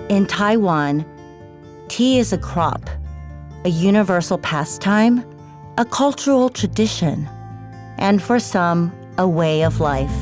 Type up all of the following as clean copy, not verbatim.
In Taiwan, tea is a crop, a universal pastime, a cultural tradition, and for some, a way of life.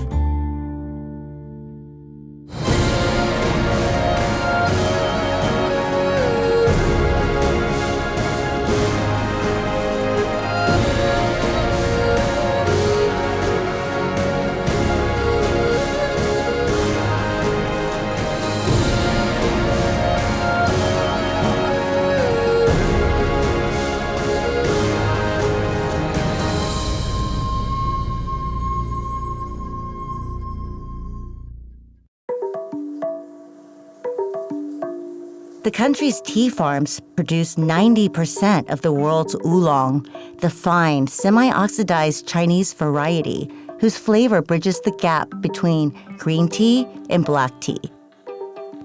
The country's tea farms produce 90% of the world's Ulong, the fine, semi-oxidized Chinese variety whose flavor bridges the gap between green tea and black tea.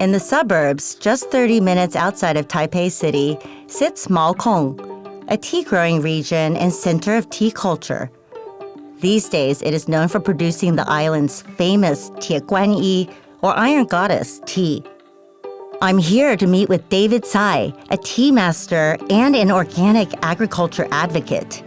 In the suburbs, just 30 minutes outside of Taipei City, sits Ulong, a tea-growing region and center of tea culture. These days, it is known for producing the island's famous Tie or Iron Goddess, tea. I'm here to meet with David Tsai, a tea master and an organic agriculture advocate.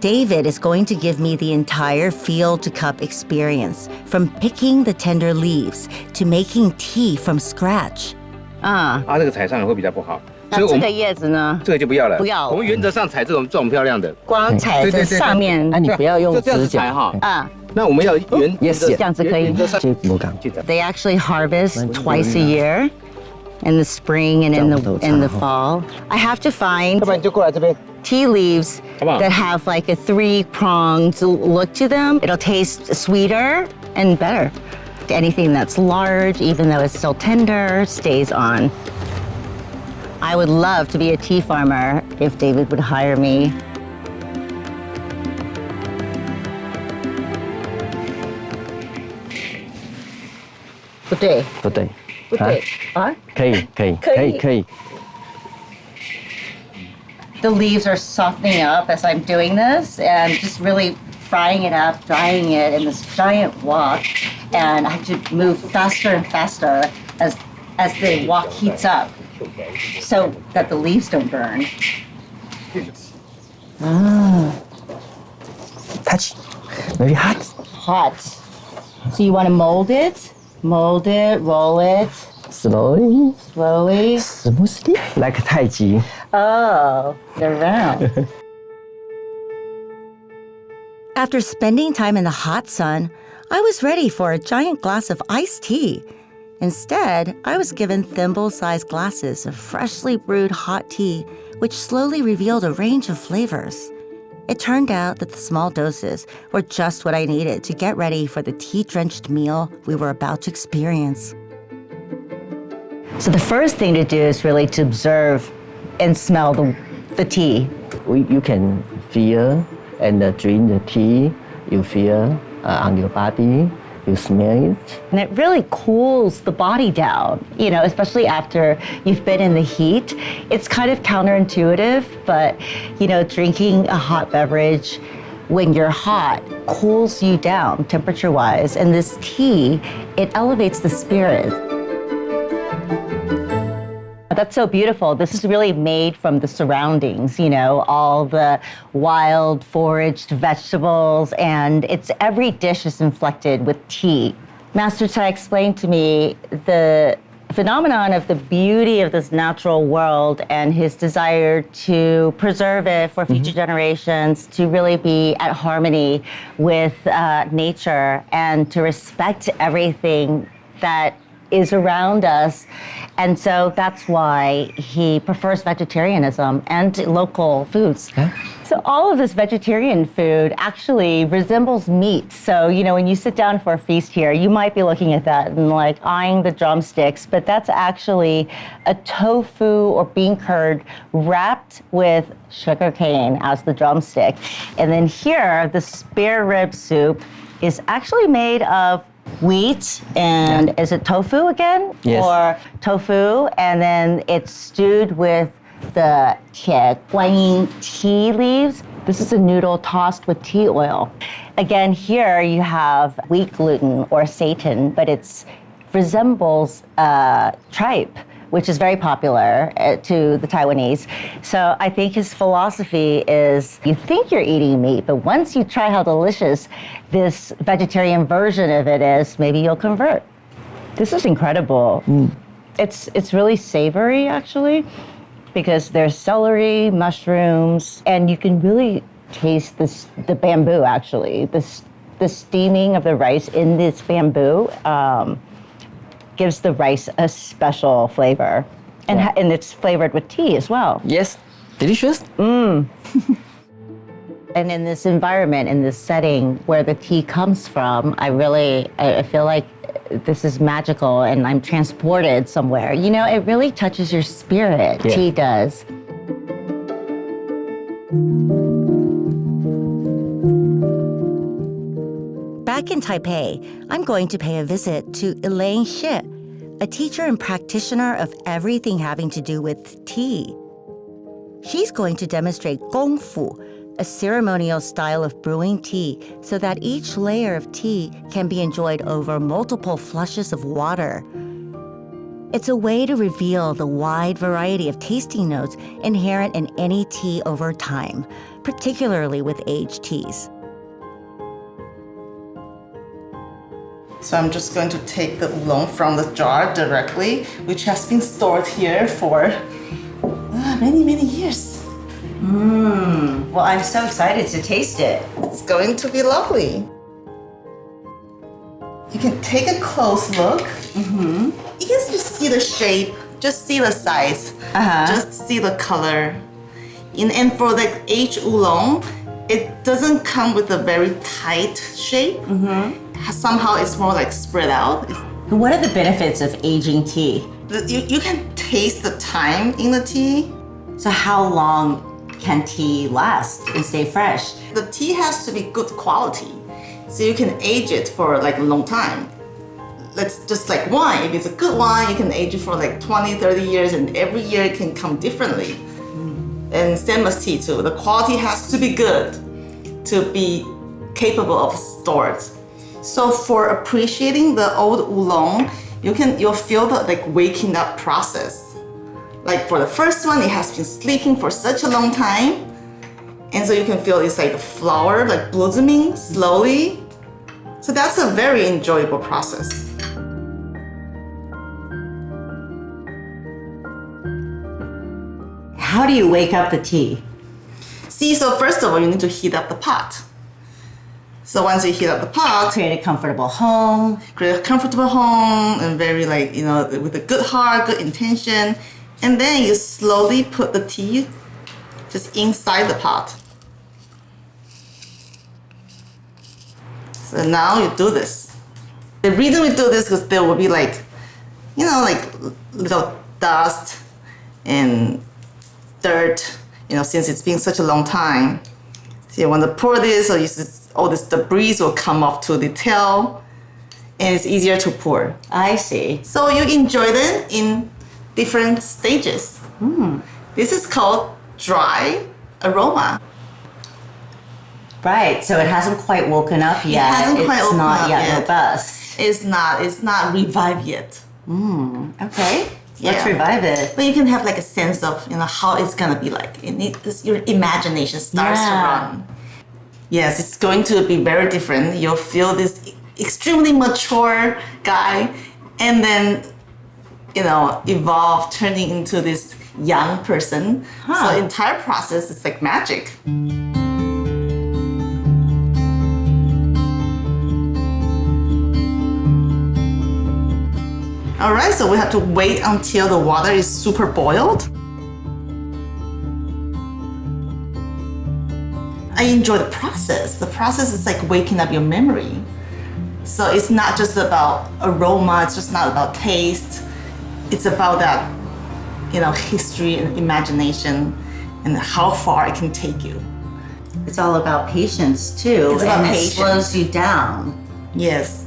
David is going to give me the entire field-to-cup experience, from picking the tender leaves to making tea from scratch. 这个采上来会比较不好，那这个叶子呢？这个就不要了。不要。我们原则上采这种漂亮的，光采这上面。你不要用指甲哈。那我们要这样子可以。They actually harvest twice a year. In the spring and in the fall. I have to find tea leaves that have like a 3-pronged look to them. It'll taste sweeter and better. Anything that's large, even though it's still tender, stays on. I would love to be a tea farmer if David would hire me. Good day. 不对啊？可以。The leaves are softening up as I'm doing this and just really frying it up, drying it in this giant wok. And I have to move faster and faster as the wok heats up so that the leaves don't burn. Touch. Very hot. Hot. So you want to mold it, roll it. Slowly. Smoothly. Like Tai Chi. Oh, they're round. After spending time in the hot sun, I was ready for a giant glass of iced tea. Instead, I was given thimble-sized glasses of freshly brewed hot tea, which slowly revealed a range of flavors. It turned out that the small doses were just what I needed to get ready for the tea-drenched meal we were about to experience. So the first thing to do is really to observe and smell the tea. You can feel and drink the tea. You feel on your body. You smell it. And it really cools the body down, especially after you've been in the heat. It's kind of counterintuitive, but, drinking a hot beverage when you're hot cools you down temperature-wise. And this tea, it elevates the spirit. That's so beautiful. This is really made from the surroundings, all the wild foraged vegetables, and every dish is inflected with tea. Master Tsai explained to me the phenomenon of the beauty of this natural world and his desire to preserve it for future generations, to really be at harmony with nature and to respect everything that is around us. And so that's why he prefers vegetarianism and local foods. Huh? So all of this vegetarian food actually resembles meat. So, when you sit down for a feast here, you might be looking at that and eyeing the drumsticks, but that's actually a tofu or bean curd wrapped with sugarcane as the drumstick. And then here, the spare rib soup is actually made of wheat and is it tofu again? Yes. Or tofu, and then it's stewed with the teapots tea leaves. This is a noodle tossed with tea oil. Again, here you have wheat gluten or seitan, but it resembles tripe, which is very popular to the Taiwanese. So I think his philosophy is you think you're eating meat, but once you try how delicious this vegetarian version of it is, maybe you'll convert. This is incredible. It's really savory, actually, because there's celery, mushrooms, and you can really taste the bamboo, actually. The steaming of the rice in this bamboo gives the rice a special flavor. And it's flavored with tea as well. Yes, delicious. And in this environment, in this setting where the tea comes from, I feel like this is magical and I'm transported somewhere. You know, it really touches your spirit. Yeah. Tea does. Back in Taipei, I'm going to pay a visit to Elaine Shi, a teacher and practitioner of everything having to do with tea. She's going to demonstrate gongfu, a ceremonial style of brewing tea so that each layer of tea can be enjoyed over multiple flushes of water. It's a way to reveal the wide variety of tasting notes inherent in any tea over time, particularly with aged teas. So I'm just going to take the oolong from the jar directly, which has been stored here for many, many years. Well, I'm so excited to taste it. It's going to be lovely. You can take a close look. You can just see the shape, just see the size, just see the color. And for the aged oolong, it doesn't come with a very tight shape. Somehow it's more like spread out. What are the benefits of aging tea? You can taste the time in the tea. So how long can tea last and stay fresh? The tea has to be good quality, so you can age it for like a long time. Let's just like wine. If it's a good wine, you can age it for like 20, 30 years, and every year it can come differently. And same as tea too. The quality has to be good to be capable of stored. So for appreciating the old oolong, you'll feel the like waking up process. Like for the first one, it has been sleeping for such a long time. And so you can feel it's like a flower, like blossoming slowly. So that's a very enjoyable process. How do you wake up the tea? See, so first of all, you need to heat up the pot. So once you heat up the pot, Create a comfortable home. create a comfortable home and very like, with a good heart, good intention. And then you slowly put the tea just inside the pot. So now you do this. The reason we do this is there will be like little dust and dirt, since it's been such a long time. So you want to pour this, so all this debris will come off to the tail, and it's easier to pour. I see. So you enjoy them in different stages. This is called dry aroma. Right, so it hasn't quite woken up yet. hasn't quite it's woken not up yet yet. robust. It's not revived yet. Okay, let's Yeah. revive it. But you can have like a sense of how it's gonna be like. Your imagination starts to run. Yes, it's going to be very different. You'll feel this extremely mature guy, and then evolve, turning into this young person. So the entire process is like magic. All right, so we have to wait until the water is super boiled. I enjoy the process. The process is like waking up your memory. So it's not just about aroma, it's just not about taste. It's about that, history and imagination and how far it can take you. It's all about patience too, It's about and patience. it slows you down. Yes.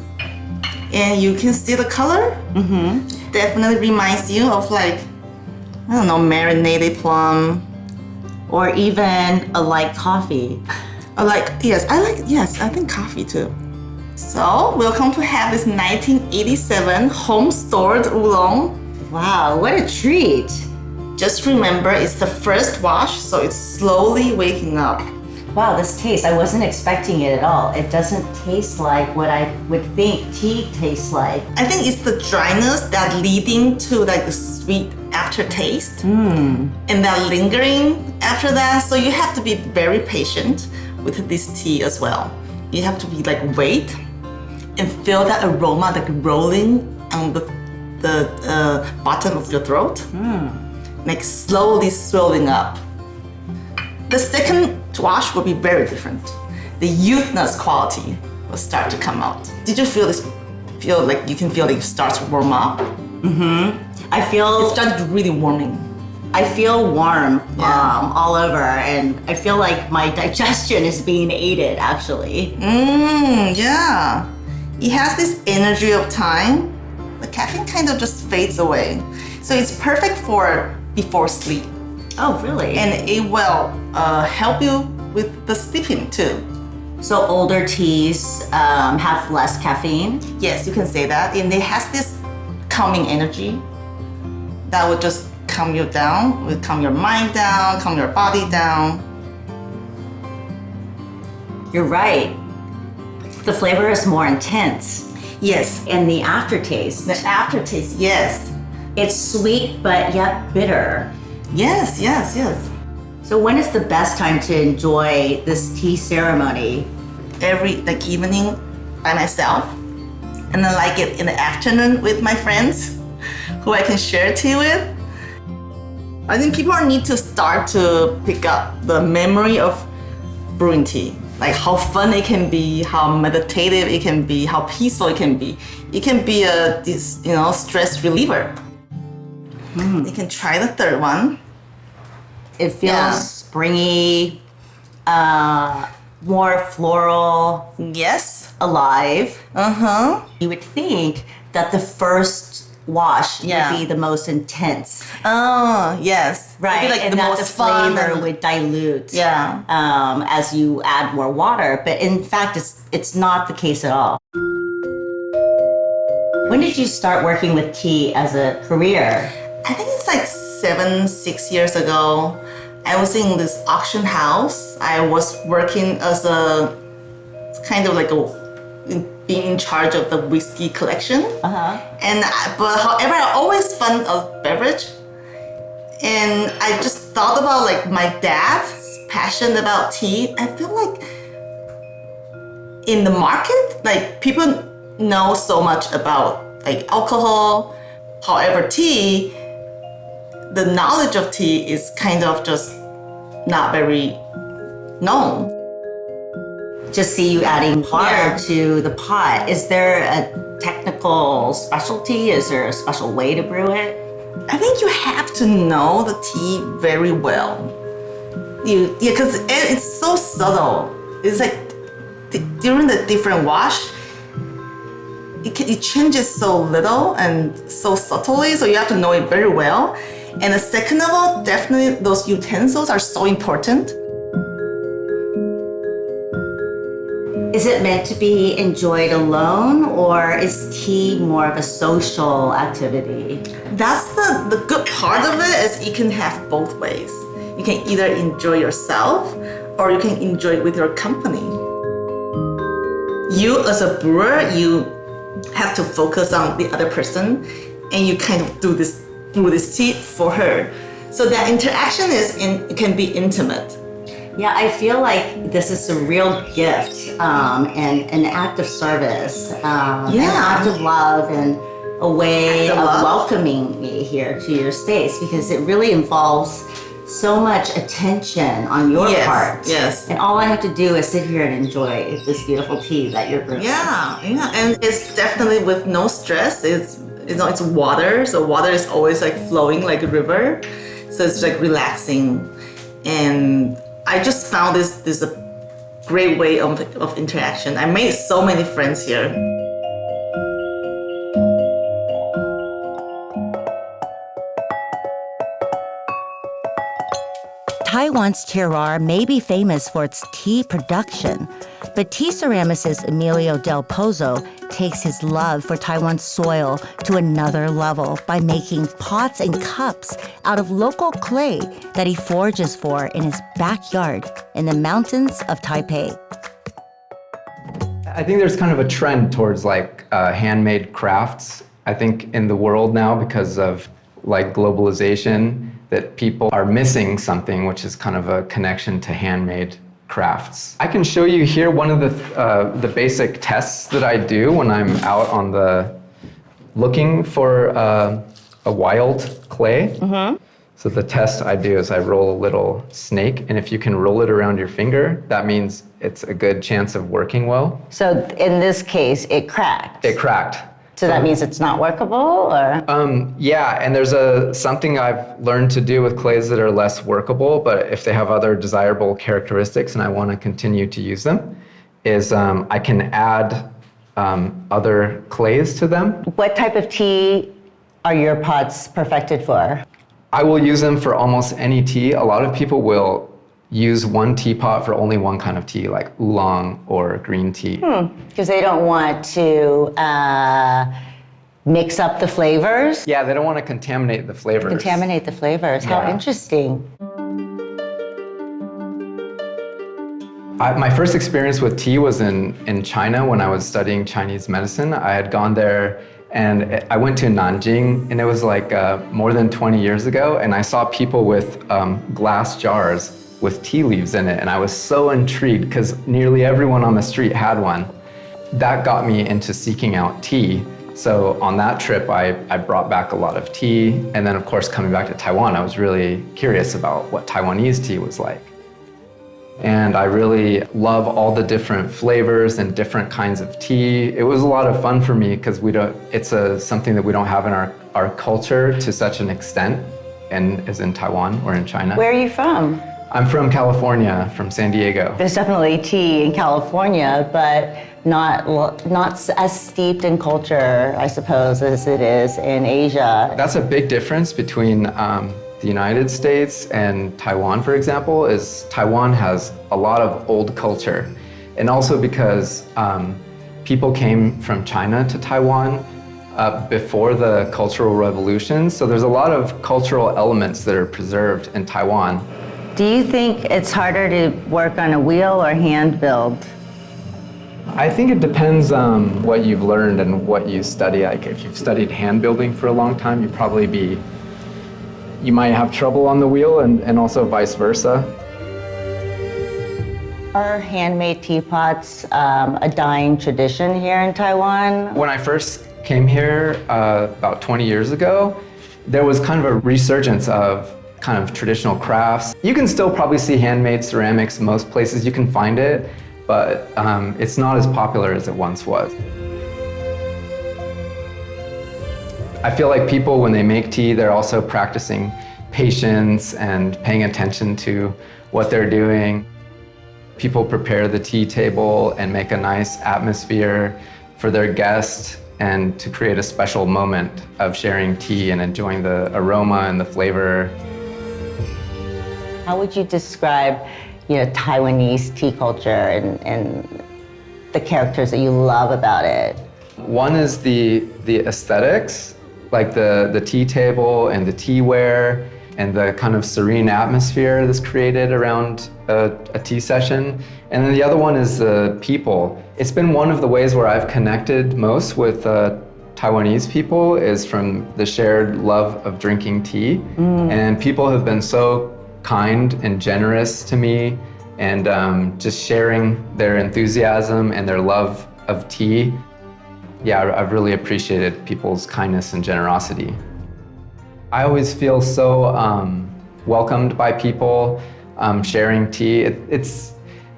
And you can see the color. Definitely reminds you of marinated plum. Or even a light coffee. I think coffee too. So welcome to have this 1987 home stored oolong. Wow, what a treat. Just remember, it's the first wash, so it's slowly waking up. Wow, this taste, I wasn't expecting it at all. It doesn't taste like what I would think tea tastes like. I think it's the dryness that leading to like the sweet aftertaste and that lingering after that. So you have to be very patient with this tea as well. You have to be like wait and feel that aroma like rolling on the bottom of your throat, like slowly swelling up. The second wash will be very different. The youthness quality will start to come out. Did you feel this? Feel like you can feel like it starts to warm up? I feel It started really warming. I feel warm all over, and I feel like my digestion is being aided actually. Yeah. It has this energy of time. The caffeine kind of just fades away. So it's perfect for before sleep. Oh, really? And it will help you with the sleeping too. So older teas have less caffeine? Yes, you can say that. And it has this calming energy that will just calm you down, will calm your mind down, calm your body down. You're right. The flavor is more intense. Yes. And the aftertaste, The aftertaste, yes. it's sweet but yet bitter. Yes, yes, yes. So when is the best time to enjoy this tea ceremony? Every like evening by myself, and then like it in the afternoon with my friends who I can share tea with. I think people need to start to pick up the memory of brewing tea, like how fun it can be, how meditative it can be, how peaceful it can be. It can be a stress reliever. You can try the third one. It feels Yeah. springy, more floral, Yes. alive. Uh-huh. You would think that the first wash Yeah. would be the most intense, Oh, yes. right? Maybe like and the that most the fun. flavor and- would dilute, Yeah. as you add more water. But in fact, it's not the case at all. When did you start working with tea as a career? I think it's like 6 years ago. I was in this auction house. I was working as a kind of like being in charge of the whiskey collection. But however, I always fond of beverage. And I just thought about like my dad's passion about tea. I feel like in the market, like people know so much about like alcohol. However, tea, the knowledge of tea is kind of just not very known. Just see you adding water Yeah. to the pot. Is there a technical specialty? Is there a special way to brew it? I think you have to know the tea very well. Because it's so subtle. It's like during the different wash, it changes so little and so subtly, so you have to know it very well. And the second of all, definitely those utensils are so important. Is it meant to be enjoyed alone, or is tea more of a social activity? That's the good part of it, is you can have both ways. You can either enjoy yourself or you can enjoy it with your company. You as a brewer, you have to focus on the other person and you kind of brew this tea for her. So that interaction it can be intimate. Yeah, I feel like this is a real gift and an act of service, an act of love, and a way Act of of love. welcoming me here to your space, because it really involves so much attention on your Yes, part. yes. And all I have to do is sit here and enjoy this beautiful tea that you're brewing. Yeah, and it's definitely with no stress. It's water, so water is always like flowing like a river, so it's like relaxing. And I just found this a great way of interaction. I made so many friends here. Taiwan's terroir may be famous for its tea production, But tea ceramicist Emilio Del Pozo takes his love for Taiwan's soil to another level by making pots and cups out of local clay that he forages for in his backyard in the mountains of Taipei. I think there's kind of a trend towards like handmade crafts. I think in the world now, because of like globalization, that people are missing something, which is kind of a connection to handmade crafts. I can show you here one of the basic tests that I do when I'm out on the looking for a wild clay. So the test I do is I roll a little snake, and if you can roll it around your finger, that means it's a good chance of working well. So in this case, it cracked. It cracked. So that means it's not workable, or? Yeah, and there's something I've learned to do with clays that are less workable, but if they have other desirable characteristics and I want to continue to use them, is I can add other clays to them. What type of tea are your pots perfected for? I will use them for almost any tea. A lot of people will use one teapot for only one kind of tea, like Ulong or green tea. Because they don't want to mix up the flavors? Yeah, they don't want to contaminate the flavors. Contaminate the flavors. How Yeah. interesting. My first experience with tea was in China when I was studying Chinese medicine. I had gone there and I went to Nanjing, and it was like more than 20 years ago, and I saw people with glass jars with tea leaves in it, and I was so intrigued because nearly everyone on the street had one. That got me into seeking out tea. So on that trip, I brought back a lot of tea, and then of course coming back to Taiwan, I was really curious about what Taiwanese tea was like. And I really love all the different flavors and different kinds of tea. It was a lot of fun for me because it's something that we don't have in our culture to such an extent, and as in Taiwan or in China. Where are you from? I'm from California, from San Diego. There's definitely tea in California, but not as steeped in culture, I suppose, as it is in Asia. That's a big difference between the United States and Taiwan, for example, is Taiwan has a lot of old culture. And also because people came from China to Taiwan before the Cultural Revolution. So there's a lot of cultural elements that are preserved in Taiwan. Do you think it's harder to work on a wheel or hand build? I think it depends on what you've learned and what you study. Like if you've studied hand building for a long time, you might have trouble on the wheel, and also vice versa. Are handmade teapots a dying tradition here in Taiwan? When I first came here about 20 years ago, there was kind of a resurgence of kind of traditional crafts. You can still probably see handmade ceramics most places, you can find it, but it's not as popular as it once was. I feel like people, when they make tea, they're also practicing patience and paying attention to what they're doing. People prepare the tea table and make a nice atmosphere for their guests and to create a special moment of sharing tea and enjoying the aroma and the flavor. How would you describe, Taiwanese tea culture and the characters that you love about it? One is the aesthetics, like the tea table and the teaware and the kind of serene atmosphere that's created around a tea session. And then the other one is the people. It's been one of the ways where I've connected most with Taiwanese people is from the shared love of drinking tea. And people have been so kind and generous to me, and just sharing their enthusiasm and their love of tea. Yeah, I've really appreciated people's kindness and generosity. I always feel so welcomed by people sharing tea.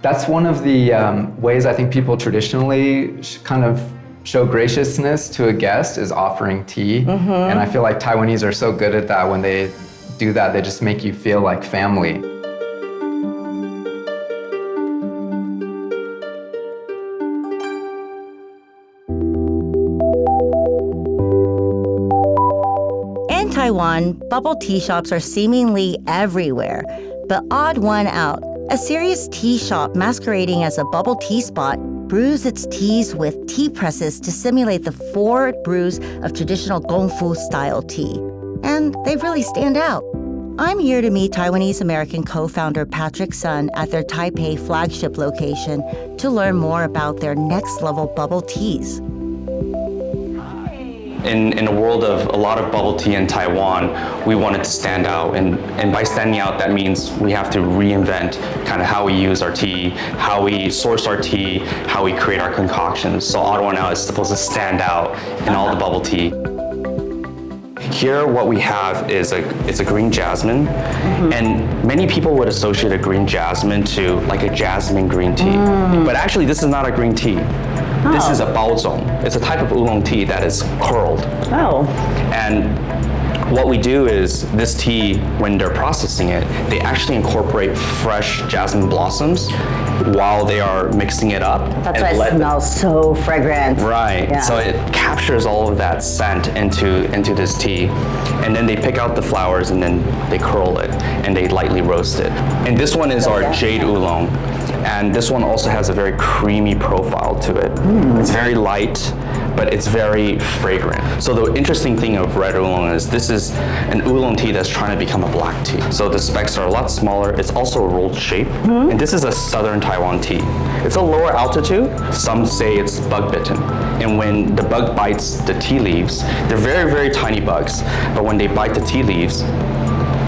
That's one of the ways I think people traditionally kind of show graciousness to a guest is offering tea. And I feel like Taiwanese are so good at that. When they do that, they just make you feel like family. In Taiwan, bubble tea shops are seemingly everywhere, but odd one out. A serious tea shop masquerading as a bubble tea spot brews its teas with tea presses to simulate the forward brews of traditional Gongfu-style tea. And they really stand out. I'm here to meet Taiwanese-American co-founder Patrick Sun at their Taipei flagship location to learn more about their next-level bubble teas. In a world of a lot of bubble tea in Taiwan, we wanted to stand out. And by standing out, that means we have to reinvent kind of how we use our tea, how we source our tea, how we create our concoctions. So Ottawa now is supposed to stand out in all the bubble tea. Here, what we have is it's a green jasmine, and many people would associate a green jasmine to like a jasmine green tea. But actually, this is not a green tea. This is a baozong. It's a type of oolong tea that is curled. Oh. And what we do is this tea, when they're processing it, they actually incorporate fresh jasmine blossoms while they are mixing it up. That's why it smells so fragrant. Right. Yeah. So it captures all of that scent into this tea. And then they pick out the flowers and then they curl it and they lightly roast it. And this one is our jade oolong. And this one also has a very creamy profile to it. It's very light, but it's very fragrant. So the interesting thing of red oolong is this is an oolong tea that's trying to become a black tea. So the specs are a lot smaller. It's also a rolled shape. And this is a southern Taiwan tea. It's a lower altitude. Some say it's bug bitten. And when the bug bites the tea leaves, they're very, very tiny bugs. But when they bite the tea leaves,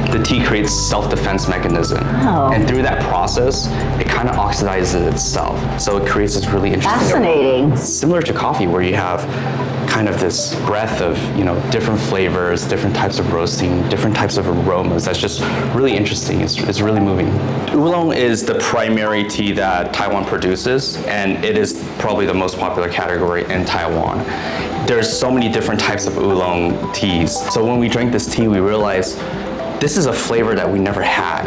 the tea creates self-defense mechanism. Oh. And through that process, it kind of oxidizes itself. So it creates this really interesting Fascinating. aroma. Similar to coffee, where you have kind of this breadth of, different flavors, different types of roasting, different types of aromas. That's just really interesting. It's really moving. Oolong is the primary tea that Taiwan produces, and it is probably the most popular category in Taiwan. There's so many different types of oolong teas. So when we drank this tea, we realized this is a flavor that we never had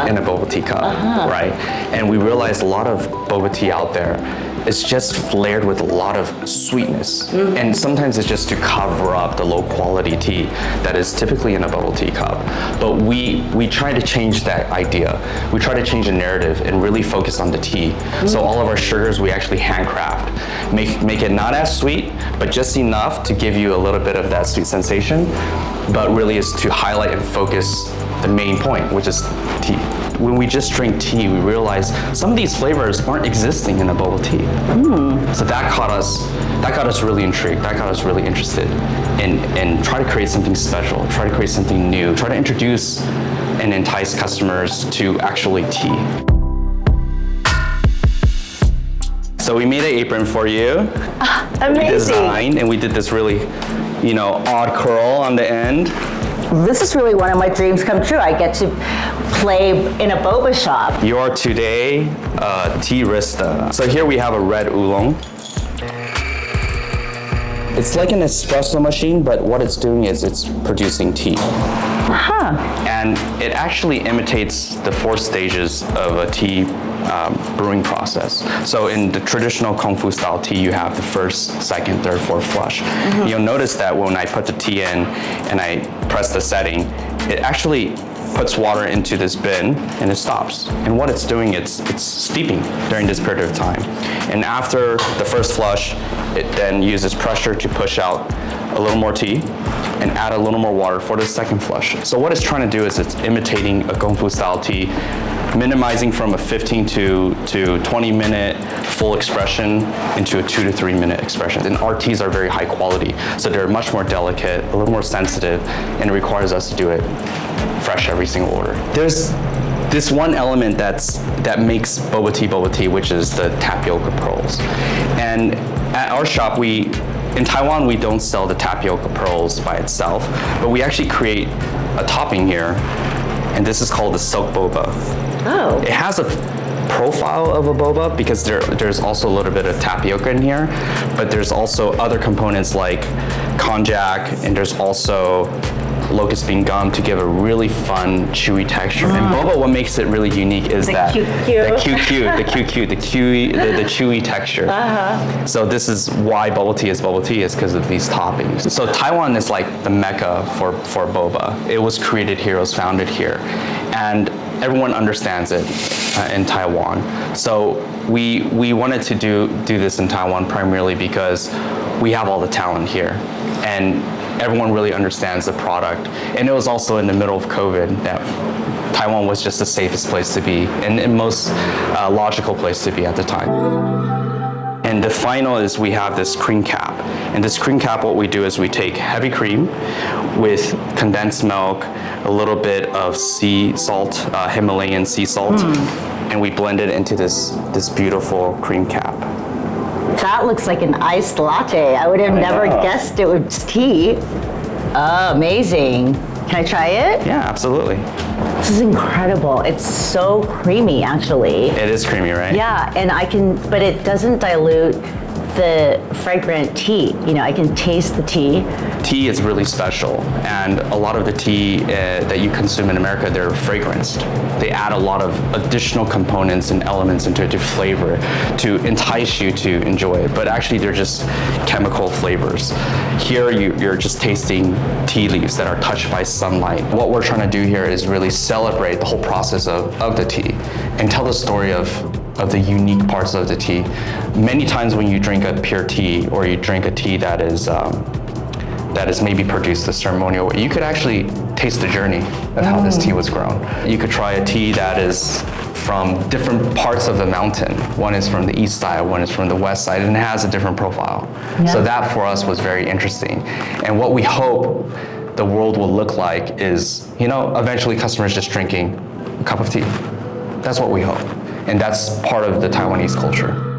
in a boba tea cup, right? And we realized a lot of boba tea out there is just flared with a lot of sweetness. And sometimes it's just to cover up the low quality tea that is typically in a bubble tea cup. But we try to change that idea. We try to change the narrative and really focus on the tea. So all of our sugars we actually handcraft. Make it not as sweet, but just enough to give you a little bit of that sweet sensation, but really is to highlight and focus the main point, which is tea. When we just drink tea, we realize some of these flavors aren't existing in a boba tea. So that got us really intrigued. That got us really interested in try to create something special, try to create something new, try to introduce and entice customers to actually tea. So we made an apron for you. Amazing. Design, and we did this really, odd curl on the end. This is really one of my dreams come true. I get to play in a boba shop. You are today a tea barista. So here we have a red oolong. It's like an espresso machine, but what it's doing is it's producing tea. And it actually imitates the 4 stages of a tea brewing process. So in the traditional Kung Fu style tea, you have the first, second, third, fourth flush. You'll notice that when I put the tea in and I press the setting, it actually puts water into this bin and it stops. And what it's doing, it's steeping during this period of time. And after the first flush, it then uses pressure to push out a little more tea and add a little more water for the second flush. So what it's trying to do is it's imitating a Kung Fu style tea, minimizing from a 15 to 20 minute full expression into a 2 to 3 minute expression. And our teas are very high quality, so they're much more delicate, a little more sensitive, and it requires us to do it fresh every single order. There's this one element that makes boba tea, which is the tapioca pearls. And at our shop, in Taiwan, we don't sell the tapioca pearls by itself, but we actually create a topping here, and this is called the silk boba. Oh. It has a profile of a boba because there's also a little bit of tapioca in here, but there's also other components like konjac, and there's also locust bean gum to give a really fun, chewy texture. And boba, what makes it really unique is the chewy texture. So this is why bubble tea is because of these toppings. So Taiwan is like the mecca for boba. It was created here, it was founded here. and everyone understands it in Taiwan. So we wanted to do this in Taiwan primarily because we have all the talent here, and everyone really understands the product. And it was also in the middle of COVID that Taiwan was just the safest place to be and most logical place to be at the time. And the final is we have this cream cap. And this cream cap, what we do is we take heavy cream with condensed milk, a little bit of sea salt, Himalayan sea salt, and we blend it into this beautiful cream cap. That looks like an iced latte. I would have never guessed it was tea. Oh, amazing. Can I try it? Yeah, absolutely. This is incredible. It's so creamy, actually. It is creamy, right? Yeah, and but it doesn't dilute the fragrant tea. You know, I can taste the tea. Tea is really special, and a lot of the tea that you consume in America, they're fragranced. They add a lot of additional components and elements into it to flavor, to entice you to enjoy it, but actually they're just chemical flavors. Here you're just tasting tea leaves that are touched by sunlight. What we're trying to do here is really celebrate the whole process of the tea and tell the story of the unique parts of the tea. Many times when you drink a pure tea or you drink a tea that is maybe produced the ceremonial way, you could actually taste the journey of how this tea was grown. You could try a tea that is from different parts of the mountain. One is from the east side, one is from the west side, and it has a different profile. Yeah. So that for us was very interesting. And what we hope the world will look like is, eventually customers just drinking a cup of tea. That's what we hope. And that's part of the Taiwanese culture.